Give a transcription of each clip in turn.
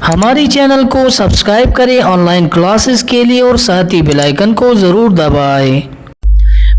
हमारी चैनल को सब्सक्राइब करें ऑनलाइन क्लासेस के लिए और साथ ही बेल आइकन को ज़रूर दबाएं।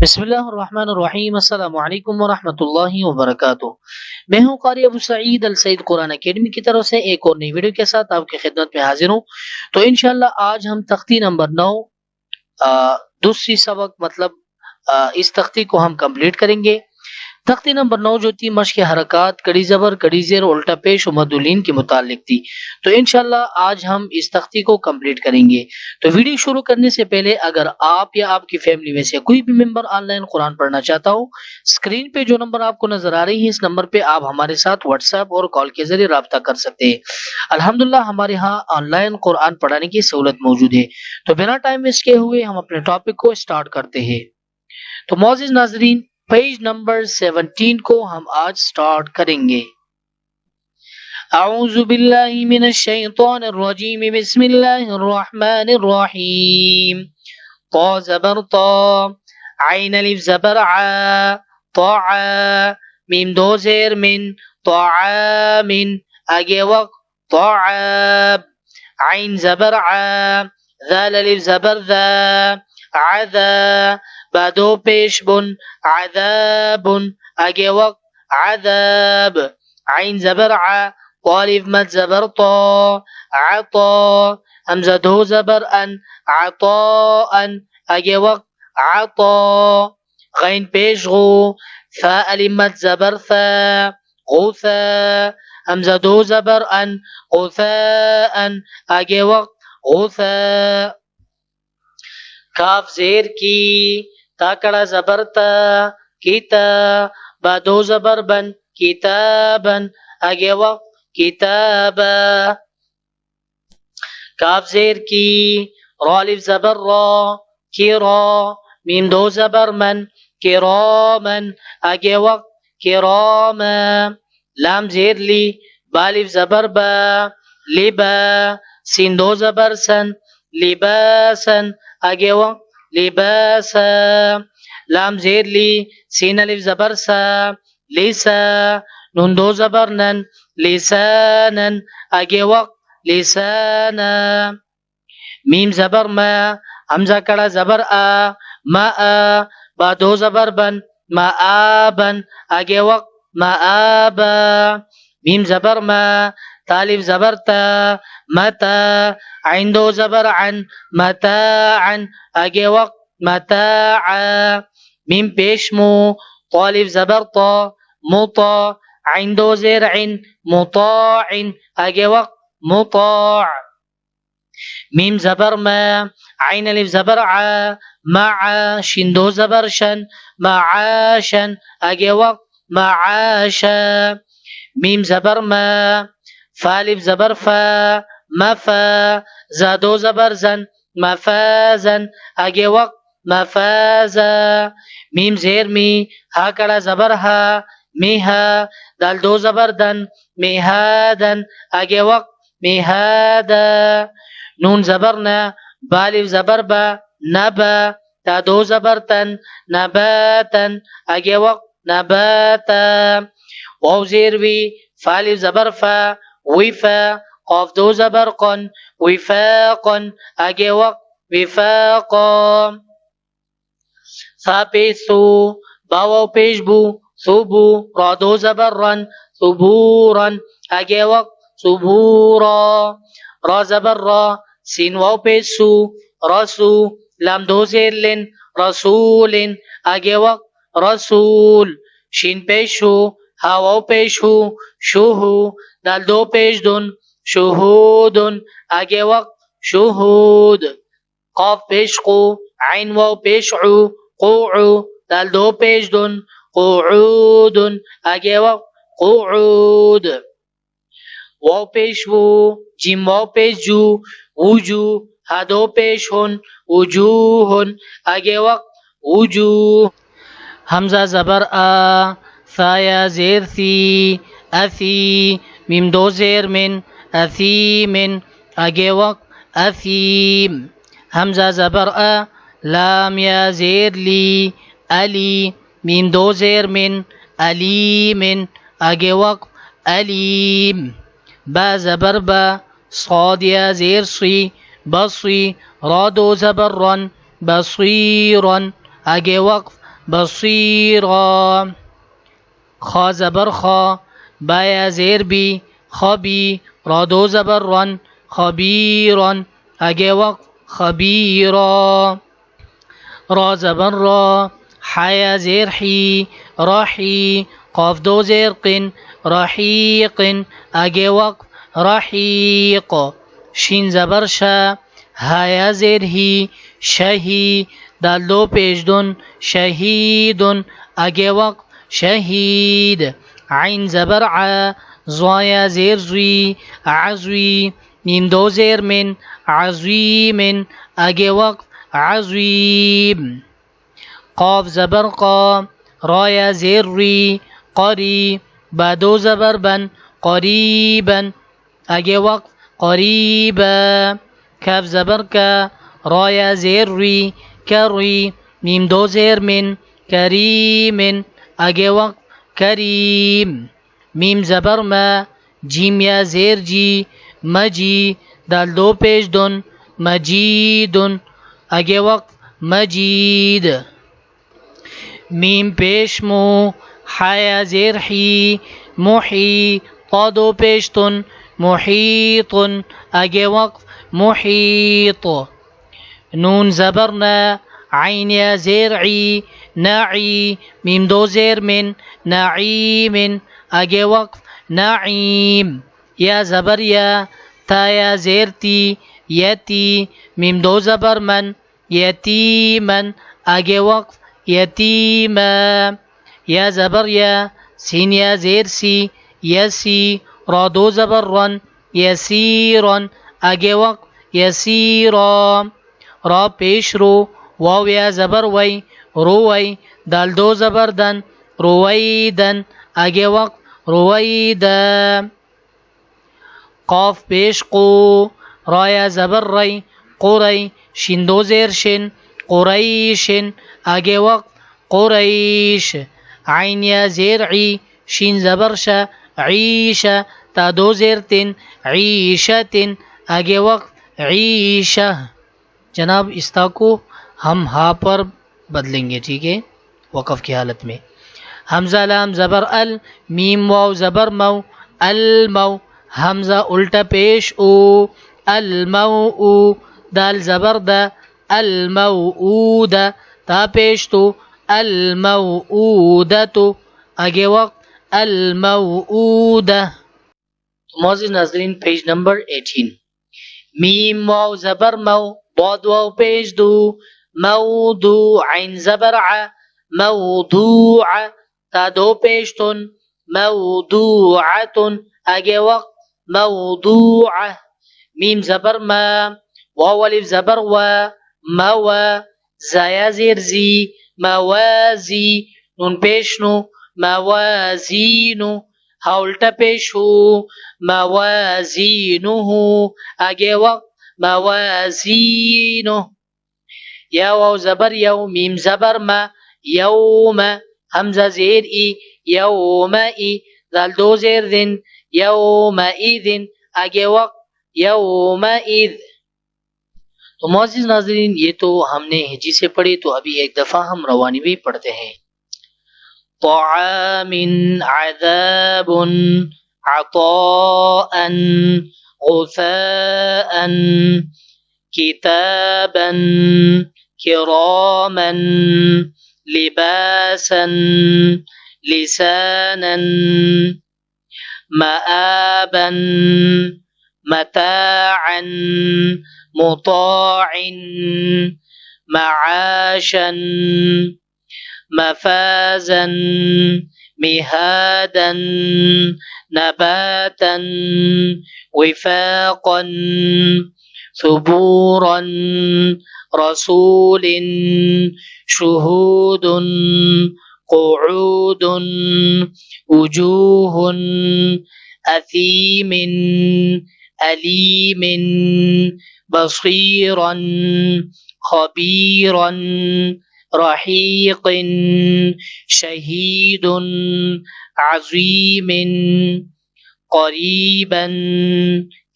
बिस्मिल्लाहिर्रहमानिर्रहीम। अस्सलामु अलैकुम वरहमतुल्लाहि वबरकातुहू। मैं हूँ कारी अबू सईद अल सईद कुरान अकेडमी की तरफ से एक और नई वीडियो के साथ आपकी खिदमत में हाजिर हूँ। तो इंशाल्लाह आज हम तख्ती नंबर 9 दूसरी सबक मतलब इस तख्ती को हम कंप्लीट करेंगे। तख्ती नंबर 9 जो थी मश्क हरकत, कड़ी ज़बर, कड़ी ज़ेर, उल्टा पेश और मदुलीन के मुतालिक थी। तो इंशाल्लाह आज हम इस तख्ती को कंप्लीट करेंगे। तो वीडियो शुरू करने से पहले अगर आप या आपकी फैमिली में से कोई भी मेंबर ऑनलाइन कुरान पढ़ना चाहता हो, स्क्रीन पे जो नंबर आपको नजर आ रही है इस नंबर पे आप हमारे साथ व्हाट्सएप और कॉल के जरिए राब्ता कर सकते हैं। अल्हम्दुलिल्लाह हमारे यहाँ ऑनलाइन कुरान पढ़ाने की सहूलत मौजूद है। तो बिना टाइम वेस्ट किए हुए हम अपने टॉपिक को स्टार्ट करते हैं। तो मौजूद नाजरीन, पेज नंबर 17 को हम आज स्टार्ट करेंगे। अऊज़ु बिल्लाहि मिनश शैतानिर रजीम, बिस्मिल्लाहिर रहमानिर रहीम। ता ज़बर ता, आइन अलिफ ज़बर आ, ताआ, मीम दो ज़ेर मिन, ताआमिन, आगे वक्त ताआब, आइन ज़बर आ, ज़ाल अलिफ ज़बर ज़ा, आज़ा, बादो पेश बुन, आज़ाबुन, आगे वक्त आज़ाब, आइन ज़बर आ, तालिफ मद ज़बर ता, आता, हमज़ा दो ज़बर अन, आताअन, आगे वक्त आता, गैन पेश गो, फा अलिफ मद ज़बर सा, गुसा, हमज़ा दो ज़बर अन, गुसाअन, आगे वक्त गुसा, काफ ज़ेर की, ताकड़ा ज़बर ता, कीता, बा दो ज़बर बन, किताबन, आगे वक्त किताबा, काफ ज़ेर की, रा अलिफ ज़बर रा, किरा, मीम दो ज़बर मन, किरामन, आगे वक्त किरामा, लाम ज़ेर ली, बा अलिफ ज़बर बा, लिबा, सीन दो ज़बर सन, लिबासन, आगे वक्त लिबासा, लाम ज़ेर ली, सीन अलिफ ज़बर सा, लिसा, नून दो ज़बर नन, लिसानन, आगे वक्त लिसाना, मीम ज़बर मा, हमज़ा कड़ा ज़बर आ, मा आ, बा दो ज़बर बन, मा आबन, आगे वक्त मा आबा, मीम ज़बर मा, तालिफ ज़बर ता, मता, आइन दो ज़बर अन, मताअन, आगे वक्त मताआ, मीम पेश मु, तालिफ ज़बर ता, मुता, आइन दो ज़ेर इन, मुताइन, आगे वक्त मुताअ, मीम ज़बर मा, आइन अलिफ ज़बर आ, मा, शिन दो ज़बर शन, माआशन, आगे वक्त माआशा, मीम ज़बर मा, फा अलिफ ज़बर फा, मफा, जा दो ज़बर जन, मफाजन, आगे वक्त मफाजा, मीम ज़ेर मी, हा कड़ा ज़बर हा, मिहा, दाल दो ज़बर दन, मिहादन, आगे वक्त मिहादा, नून ज़बर ना, बा अलिफ ज़बर बा, नबा, ता दो ज़बर तन, नबातन, आगे वक्त नबाता, वाव ज़ेर वी, फा अलिफ ज़बर फा, विफा, क़ाफ दो ज़बर क़न, विफाक़न, आगे वक्त विफाक़ा, सा पेश सू, बा वाव पेश बू, सुबू, रा दो ज़बर रन, सुबूरन, आगे वक्त सुबूरा, रा ज़बर रा, सीन वाव पेश सू, रसू, लाम दो ज़ेर लिन, रसूलिन, आगे वक्त रसूल, शीन पेश हू, हा वाव पेश हू, शुहू, दाल दो पेश दुन, शुहूदुन, आगे वक्त शुहूद, क़ाफ पेश कू, आइन वाव पेश उ, क़ुउ, दाल दो पेश दुन, क़ुऊदुन, आगे वक्त क़ुऊद, वाव पेश वू, जिम वाव पेश जू, वुजू, हा दो पेश हुन, वुजूहुन, आगे वक्त वुजूह, हमज़ा ज़बर आ, साया ज़ेर सी, असी, मीम दो ज़ेर मिन, असीमिन, आगे वक्त असीम, हमज़ा ज़बर आ, लाम या ज़ेर ली, अली, मीम दो ज़ेर मिन, अलीमिन, आगे वक्त अलीम, बा ज़बर बा, صاد يا زير صي بصي را دو زبر رن بصيرا آگے وقف بصيرا خا زبر خا با یا زیر بی خبی را دو زبر رن خبيرا آگے وقف خبيرا را زبر را حيا زير حي رحي قاف دو زير قن رحيق آگے وقف رحيق شين زبر شا هايا زير هي شهي دال دو پیش دن شهيد آگے وقف شهيد عين زبر ع زوايا زير زوي عزوي ميم دو زير من عزويم آگے وقف عظيم قاف زبر قا رايا زير ري قري بدو زبر بن قريبا آگے وقف قريبا كاف زبر كا رايا زير ري كري ميم دو زير من كريم آگے وقف كريم ميم زبر ما جيم يا زير جي مجي دال دو پیش دن مجيد آگے وقف مجید میم پیش مو حیا زیر حی محی طادو پیشتن محیط آگے وقف محیط نون زبرنا عین یا زیر عی نعی میم دو زیر من نعیم آگے وقف نعیم یا زبر یا تا یا زیر تی یتی میم دو زبر من يتيما آگے وقف يتيما يا زبر يا سين يا زير سي يسي را دو زبر رن يسيرا آگے وقف يسيرا را پیش رو واو يا زبر وي روي دال دو زبر دن رويدا آگے وقف رويدا قاف پیش قو را يا زبر ري قري شين دو زير شن قريش آگے وقف قريش عين يا زير عي شين زبرشا عيشة تا دو زير تن عيشة آگے وقف عيشة جناب استاکو ہم ہا پر بدلیں گے ٹھیک ہے وقف کی حالت میں حمزہ لام زبر ال میم واو زبر مو المو حمزہ الٹا پیش او المو او دال زبر دا الموعودة تا پیشتو الموعودة آگے وقت الموعودة معزز ناظرین پیج نمبر 18 میم واو زبر مو بعد واو پیش دو موضوع عین زبر ع موضوع تا دو پیشتن موضوعة آگے وقت موضوعة میم زبر ما واو الف زبر و موا زایا زیر زی موازی نون پیشنو موازینو هاولتا پیشو موازینو آگے وقت موازینو یا واو زبر یو میم زبر ما یوم همزه زیر ای یوم ای دال دو زیر دن یوم ایذن آگے وقت یوم ایذ تو معزز ناظرین یہ تو ہم نے ہجی سے پڑھی تو ابھی ایک دفعہ ہم روانی بھی پڑھتے ہیں طعام عذاب عطاء غثاء كتابا كراما لباسا لسانا مآبا متاعا مطاع معاشا مفازا مهادا نباتا وفاقا ثبورا رسول شهود قعود وجوه أثيم أليم بصيرا خبيرا رحيق شهيد عظيم قريبا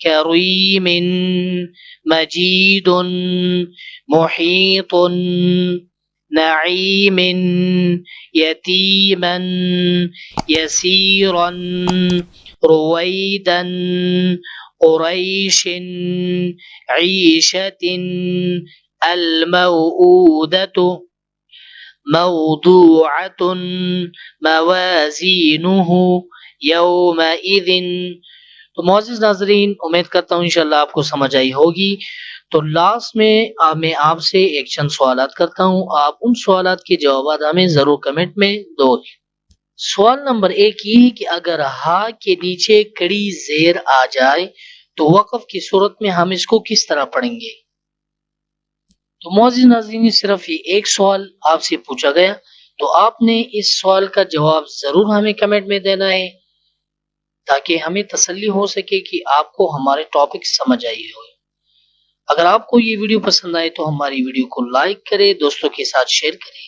करीमिन मजीदुन मुहीतुन नईमिन यतीमन यसीरन रुवैदन कुरैशिन ईशतिन अलमऊदतु मौदूअतुन मवाज़ीनुहु यौमइज़िन। तो मोअज़्ज़िज़ नाज़रीन, उम्मीद करता हूँ इंशाअल्लाह आपको समझ आई होगी। तो लास्ट में मैं आपसे एक चंद सवालात करता हूँ, आप उन सवालात के जवाब हमें ज़रूर कमेंट में दो। सवाल नंबर 1 ये है कि अगर हा के नीचे कड़ी ज़ेर आ जाए तो वक़फ़ की सूरत में हम इसको किस तरह पढ़ेंगे। तो मोअज़्ज़िज़ नाज़रीन, सिर्फ ये एक सवाल आपसे पूछा गया, तो आपने इस सवाल का जवाब ज़रूर हमें कमेंट में देना है ताकि हमें तसल्ली हो सके कि आपको हमारे टॉपिक समझ आई हो। अगर आपको ये वीडियो पसंद आए तो हमारी वीडियो को लाइक करें, दोस्तों के साथ शेयर करें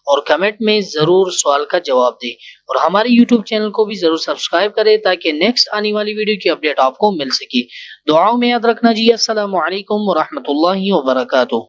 और कमेंट में ज़रूर सवाल का जवाब दें और हमारे यूट्यूब चैनल को भी ज़रूर सब्सक्राइब करें ताकि नेक्स्ट आने वाली वीडियो की अपडेट आपको मिल सके। दुआओं में याद रखना जी। अस्सलामु अलैकुम व रहमतुल्लाहि व बरकातुहू।